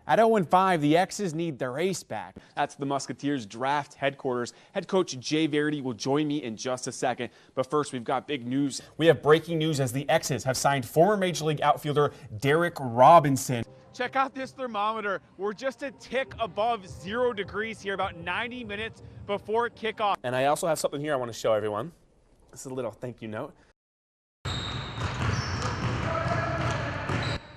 At 0-5, the X's need their ace back. That's the Musketeers draft headquarters. Head coach Jay Verity will join me in just a second. But first, we've got big news. We have breaking news as the X's have signed former Major League outfielder Derek Robinson. Check out this thermometer. We're just a tick above 0 degrees here, about 90 minutes before kickoff. And I also have something here I want to show everyone. This is a little thank you note.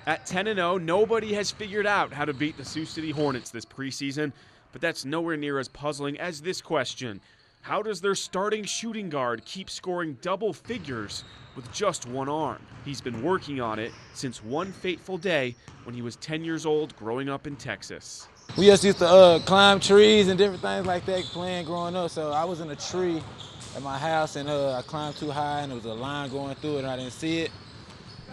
At 10-0, nobody has figured out how to beat the Sioux City Hornets this preseason, but that's nowhere near as puzzling as this question. How does their starting shooting guard keep scoring double figures with just one arm? He's been working on it since one fateful day when he was 10 years old growing up in Texas. We just used to climb trees and different things like that playing growing up, so I was in a tree at my house and I climbed too high and there was a line going through it and I didn't see it.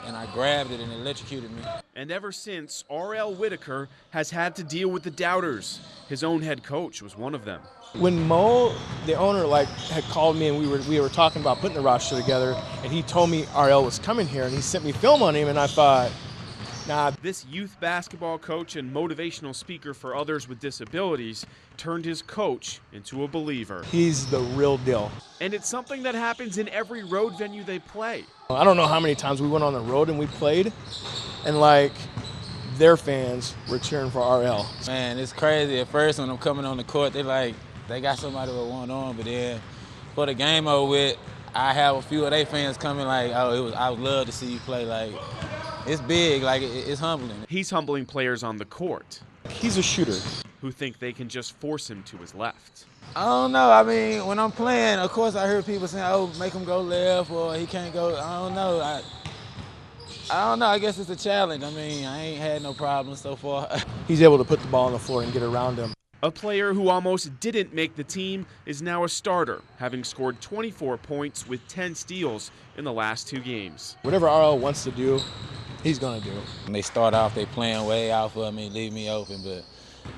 And I grabbed it and it electrocuted me. And ever since, R.L. Whitaker has had to deal with the doubters. His own head coach was one of them. When Mo, the owner, had called me and we were talking about putting the roster together, and he told me R.L. was coming here, and he sent me film on him, and I thought, nah. This youth basketball coach and motivational speaker for others with disabilities turned his coach into a believer. He's the real deal. And it's something that happens in every road venue they play. I don't know how many times we went on the road and we played, and their fans were cheering for RL. Man, it's crazy. At first when I'm coming on the court, they got somebody with one arm, but then for the game over with, I have a few of their fans coming oh, I would love to see you play. It's big, it's humbling. He's humbling players on the court. He's a shooter. Who think they can just force him to his left. I don't know. I mean, when I'm playing, of course I hear people saying, oh, make him go left or he can't go. I don't know. I don't know. I guess it's a challenge. I mean, I ain't had no problems so far. He's able to put the ball on the floor and get around him. A player who almost didn't make the team is now a starter, having scored 24 points with 10 steals in the last 2 games. Whatever RL wants to do, he's going to do. When they start off, they playing way out for me, leave me open, but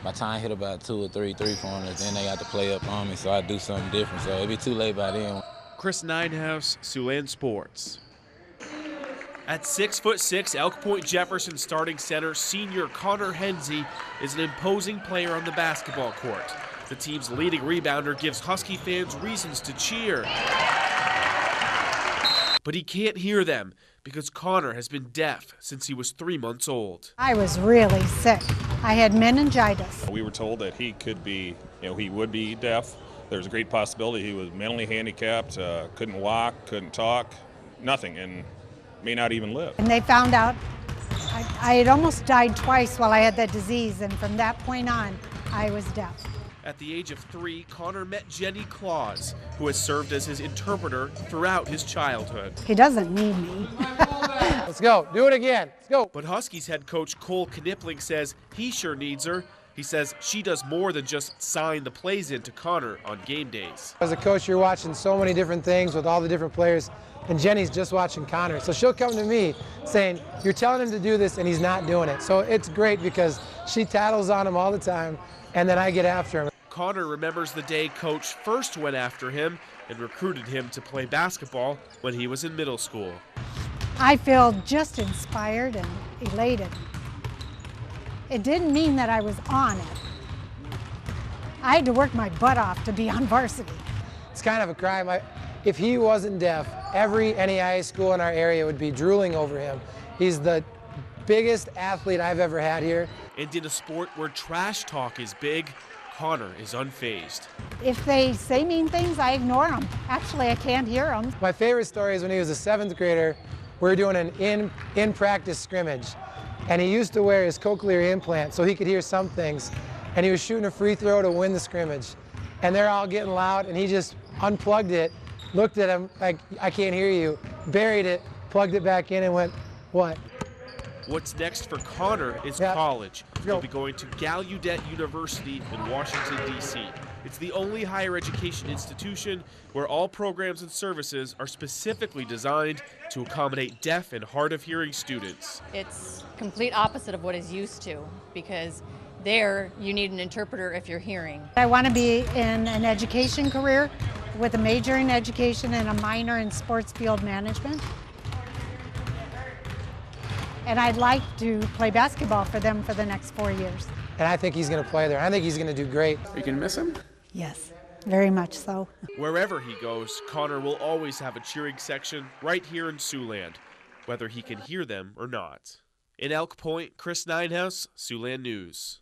by the time I hit about 2 or 3 three-pointers, then they got to play up on me, so I do something different. So it'd be too late by then. Chris Neyenhouse, Siouxland Sports. At 6'6", Elk Point Jefferson starting center senior Connor Hensey is an imposing player on the basketball court. The team's leading rebounder gives Husky fans reasons to cheer. But he can't hear them because Connor has been deaf since he was 3 months old. I was really sick. I had meningitis. We were told that he could be, he would be deaf. There's a great possibility he was mentally handicapped, couldn't walk, couldn't talk, nothing, and may not even live. And they found out I had almost died twice while I had that disease, and from that point on, I was deaf. At the age of 3, Connor met Jenny Claus, who has served as his interpreter throughout his childhood. He doesn't need me. Let's go. Do it again. Let's go. But Huskies head coach Cole Knipling says he sure needs her. He says she does more than just sign the plays into Connor on game days. As a coach, you're watching so many different things with all the different players, and Jenny's just watching Connor. So she'll come to me saying, you're telling him to do this and he's not doing it. So it's great because she tattles on him all the time, and then I get after him. Connor remembers the day coach first went after him and recruited him to play basketball when he was in middle school. I feel just inspired and elated. It didn't mean that I was on it. I had to work my butt off to be on varsity. It's kind of a crime. If he wasn't deaf, every NEIA school in our area would be drooling over him. He's the biggest athlete I've ever had here. And in a sport where trash talk is big, Connor is unfazed. If they say mean things, I ignore them. Actually, I can't hear them. My favorite story is when he was a 7th grader. We were doing an in-practice scrimmage, and he used to wear his cochlear implant so he could hear some things, and he was shooting a free throw to win the scrimmage. And they're all getting loud, and he just unplugged it, looked at him like, I can't hear you, buried it, plugged it back in, and went, what? What's next for Connor is college. He'll be going to Gallaudet University in Washington, D.C. It's the only higher education institution where all programs and services are specifically designed to accommodate deaf and hard of hearing students. It's complete opposite of what he's used to, because there you need an interpreter if you're hearing. I want to be in an education career with a major in education and a minor in sports field management. and I'd like to play basketball for them for the next 4 years. And I think he's going to play there. I think he's going to do great. Are you going to miss him? Yes, very much so. Wherever he goes, Connor will always have a cheering section right here in Siouxland, whether he can hear them or not. In Elk Point, Chris Neyenhouse, Siouxland News.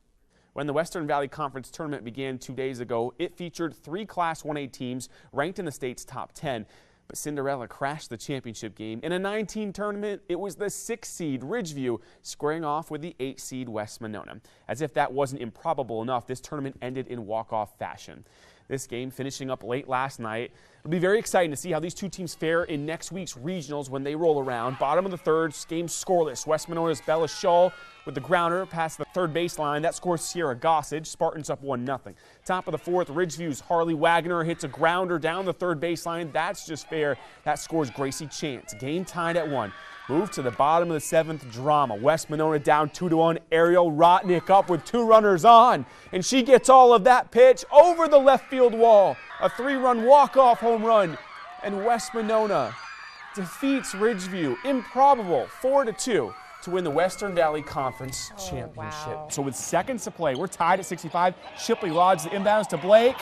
When the Western Valley Conference tournament began 2 days ago, it featured 3 Class 1A teams ranked in the state's top 10. But Cinderella crashed the championship game. In a 9-team tournament, it was the 6-seed Ridgeview squaring off with the 8-seed West Monona. As if that wasn't improbable enough, this tournament ended in walk-off fashion. This game finishing up late last night. It'll be very exciting to see how these two teams fare in next week's regionals when they roll around. Bottom of the third, game scoreless. West Monona's Bella Shull with the grounder past the third baseline. That scores Sierra Gossage. Spartans up 1-0. Top of the fourth, Ridgeview's Harley Wagner hits a grounder down the third baseline. That's just fair. That scores Gracie Chance. Game tied at 1. Move to the bottom of the seventh, drama. West Monona down 2-1. Ariel Rotnick up with 2 runners on. And she gets all of that pitch over the left field wall. A 3-run walk-off home run. And West Monona defeats Ridgeview. Improbable, 4-2 to win the Western Valley Conference Championship. Wow. So with seconds to play, we're tied at 65. Shipley lodges the inbounds to Blake.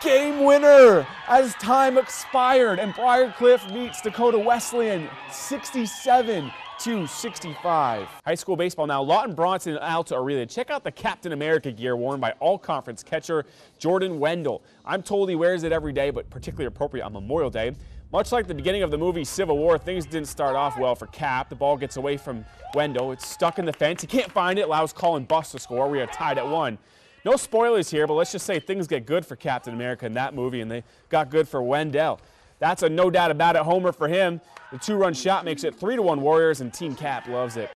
Game winner as time expired, and Briarcliff meets Dakota Wesleyan 67-65. High school baseball now. Lawton Bronson and Alta Aurelia. Check out the Captain America gear worn by all-conference catcher Jordan Wendell. I'm told he wears it every day, but particularly appropriate on Memorial Day. Much like the beginning of the movie Civil War, things didn't start off well for Cap. The ball gets away from Wendell. It's stuck in the fence. He can't find it. Allows Colin Buss to score. We are tied at 1. No spoilers here, but let's just say things get good for Captain America in that movie, and they got good for Wendell. That's a no doubt about it homer for him. The 2-run shot makes it 3-1 Warriors, and Team Cap loves it.